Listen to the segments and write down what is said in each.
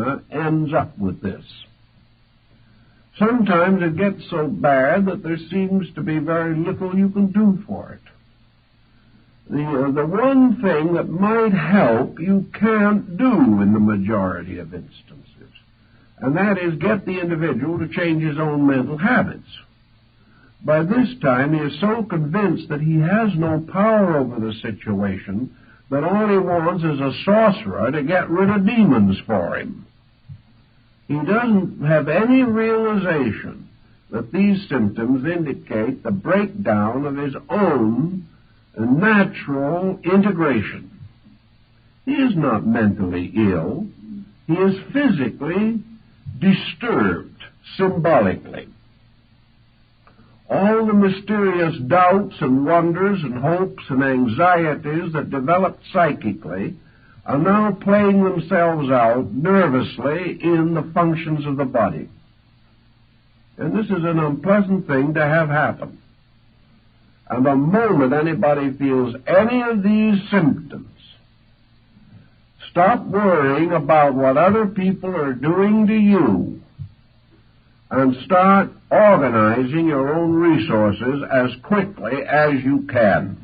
phenomena ends up with this. Sometimes it gets so bad that there seems to be very little you can do for it. The one thing that might help you can't do in the majority of instances, and that is get the individual to change his own mental habits. By this time, he is so convinced that he has no power over the situation that all he wants is a sorcerer to get rid of demons for him. He doesn't have any realization that these symptoms indicate the breakdown of his own natural integration. He is not mentally ill. He is physically disturbed, symbolically. All the mysterious doubts and wonders and hopes and anxieties that developed psychically are now playing themselves out nervously in the functions of the body. And this is an unpleasant thing to have happen. And the moment anybody feels any of these symptoms, stop worrying about what other people are doing to you and start organizing your own resources as quickly as you can.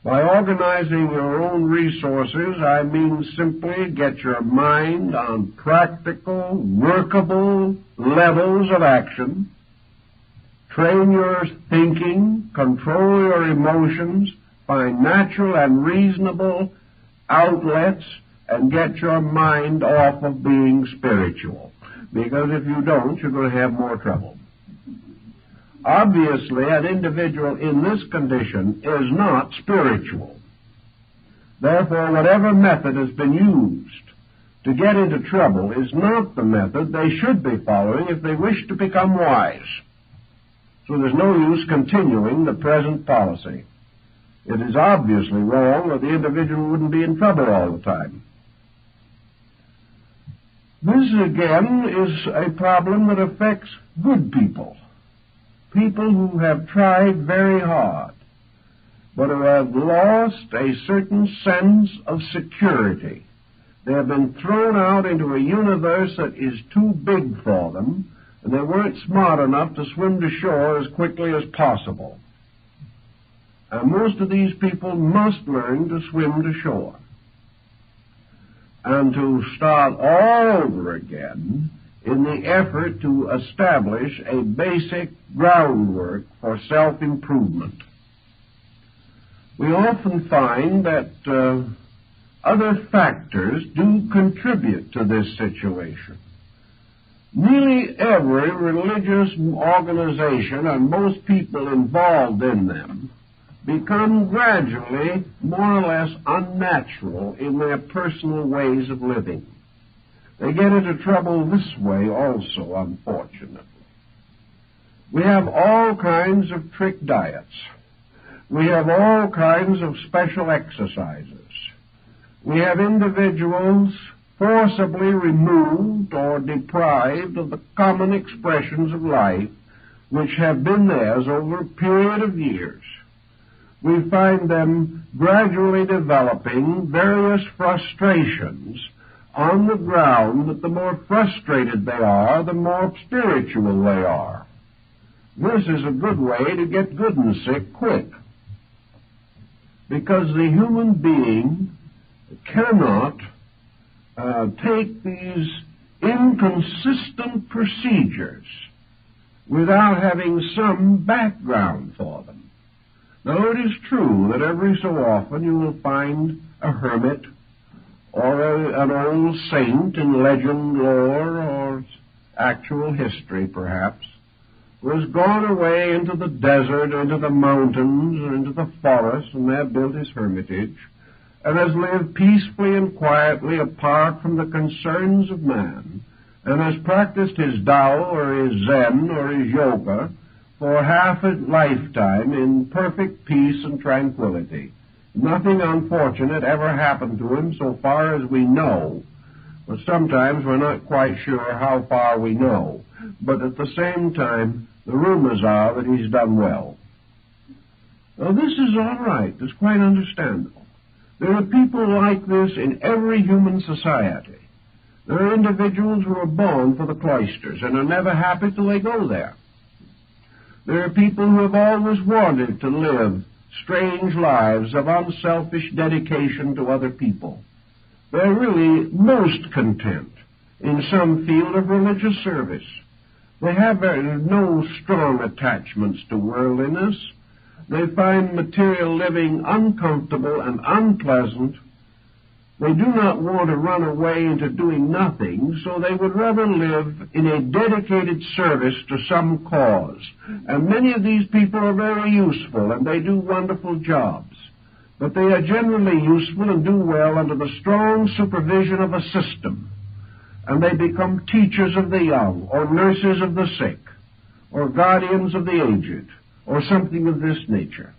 By organizing your own resources, I mean simply get your mind on practical, workable levels of action, train your thinking, control your emotions, find natural and reasonable outlets, and get your mind off of being spiritual. Because if you don't, you're going to have more trouble. Obviously, an individual in this condition is not spiritual. Therefore, whatever method has been used to get into trouble is not the method they should be following if they wish to become wise. So there's no use continuing the present policy. It is obviously wrong, or the individual wouldn't be in trouble all the time. This, again, is a problem that affects good people. People who have tried very hard, but who have lost a certain sense of security. They have been thrown out into a universe that is too big for them, and they weren't smart enough to swim to shore as quickly as possible. And most of these people must learn to swim to shore and to start all over again in the effort to establish a basic groundwork for self-improvement. We often find that other factors do contribute to this situation. Nearly every religious organization and most people involved in them become gradually more or less unnatural in their personal ways of living. They get into trouble this way also, unfortunately. We have all kinds of trick diets. We have all kinds of special exercises. We have individuals forcibly removed or deprived of the common expressions of life which have been theirs over a period of years. We find them gradually developing various frustrations on the ground that the more frustrated they are, the more spiritual they are. This is a good way to get good and sick quick, because the human being cannot take these inconsistent procedures without having some background for them. Now, it is true that every so often you will find a hermit or an old saint in legend, lore, or actual history, perhaps, who has gone away into the desert, into the mountains, or into the forest, and there built his hermitage, and has lived peacefully and quietly apart from the concerns of man, and has practiced his Tao or his Zen or his Yoga for half a lifetime in perfect peace and tranquility. Nothing unfortunate ever happened to him so far as we know, but sometimes we're not quite sure how far we know. But at the same time, the rumors are that he's done well. Now, this is all right. It's quite understandable. There are people like this in every human society. There are individuals who are born for the cloisters and are never happy till they go there. There are people who have always wanted to live strange lives of unselfish dedication to other people. They're really most content in some field of religious service. They have no strong attachments to worldliness. They find material living uncomfortable and unpleasant. They do not want to run away into doing nothing, so they would rather live in a dedicated service to some cause. And many of these people are very useful, and they do wonderful jobs. But they are generally useful and do well under the strong supervision of a system. And they become teachers of the young, or nurses of the sick, or guardians of the aged, or something of this nature.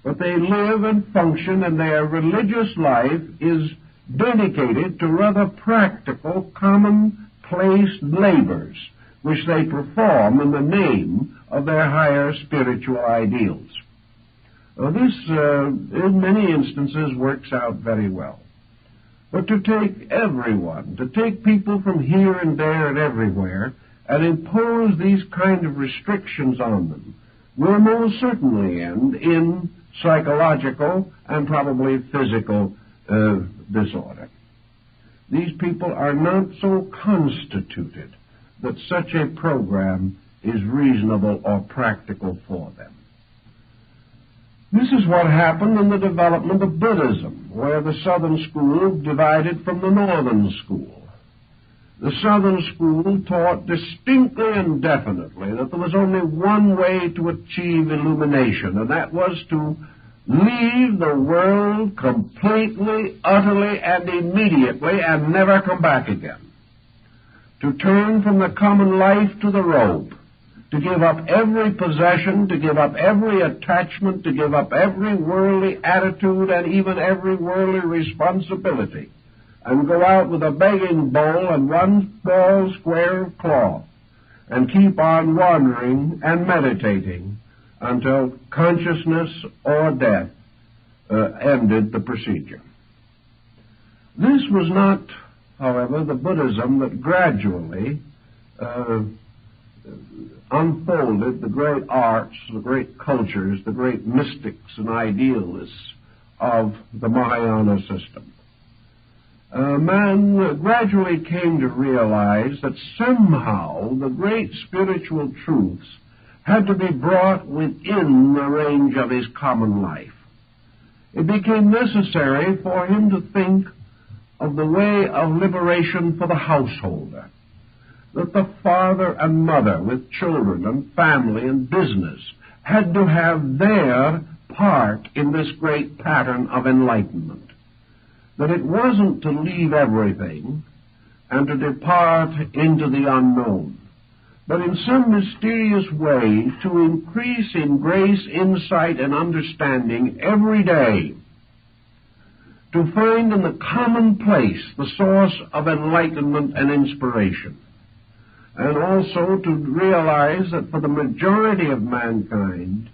But they live and function, and their religious life is dedicated to rather practical, commonplace labors, which they perform in the name of their higher spiritual ideals. This, in many instances, works out very well. But to take everyone, to take people from here and there and everywhere, and impose these kind of restrictions on them, will most certainly end in psychological and probably physical disorder. These people are not so constituted that such a program is reasonable or practical for them. This is what happened in the development of Buddhism, where the southern school divided from the northern school. The southern school taught distinctly and definitely that there was only one way to achieve illumination, and that was to leave the world completely, utterly, and immediately, and never come back again. To turn from the common life to the robe, to give up every possession, to give up every attachment, to give up every worldly attitude and even every worldly responsibility, and go out with a begging bowl and one small square of cloth, and keep on wandering and meditating until consciousness or death ended the procedure. This was not, however, the Buddhism that gradually unfolded the great arts, the great cultures, the great mystics and idealists of the Mahayana system. Man gradually came to realize that somehow the great spiritual truths had to be brought within the range of his common life. It became necessary for him to think of the way of liberation for the householder, that the father and mother with children and family and business had to have their part in this great pattern of enlightenment, that it wasn't to leave everything and to depart into the unknown, but in some mysterious way to increase in grace, insight, and understanding every day, to find in the commonplace the source of enlightenment and inspiration, and also to realize that for the majority of mankind,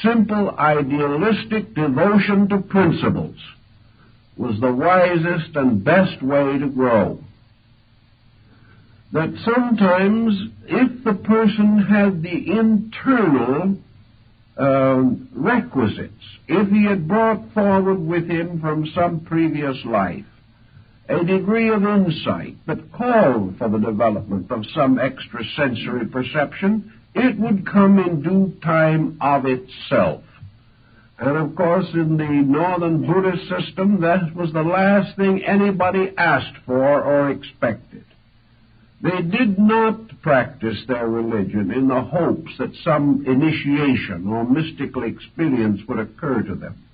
simple idealistic devotion to principles was the wisest and best way to grow. That sometimes, if the person had the internal requisites, if he had brought forward with him from some previous life a degree of insight that called for the development of some extrasensory perception, it would come in due time of itself. And of course, in the northern Buddhist system, that was the last thing anybody asked for or expected. They did not practice their religion in the hopes that some initiation or mystical experience would occur to them.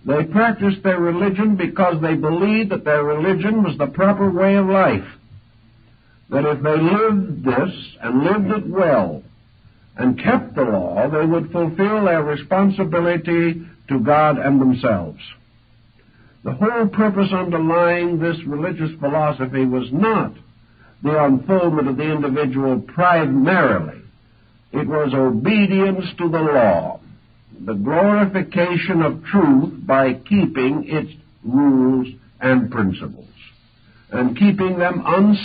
They practiced their religion because they believed that their religion was the proper way of life, that if they lived this and lived it well and kept the law, they would fulfill their responsibility to God and themselves. The whole purpose underlying this religious philosophy was not the unfoldment of the individual primarily. It was obedience to the law, the glorification of truth by keeping its rules and principles. and keeping them uncertain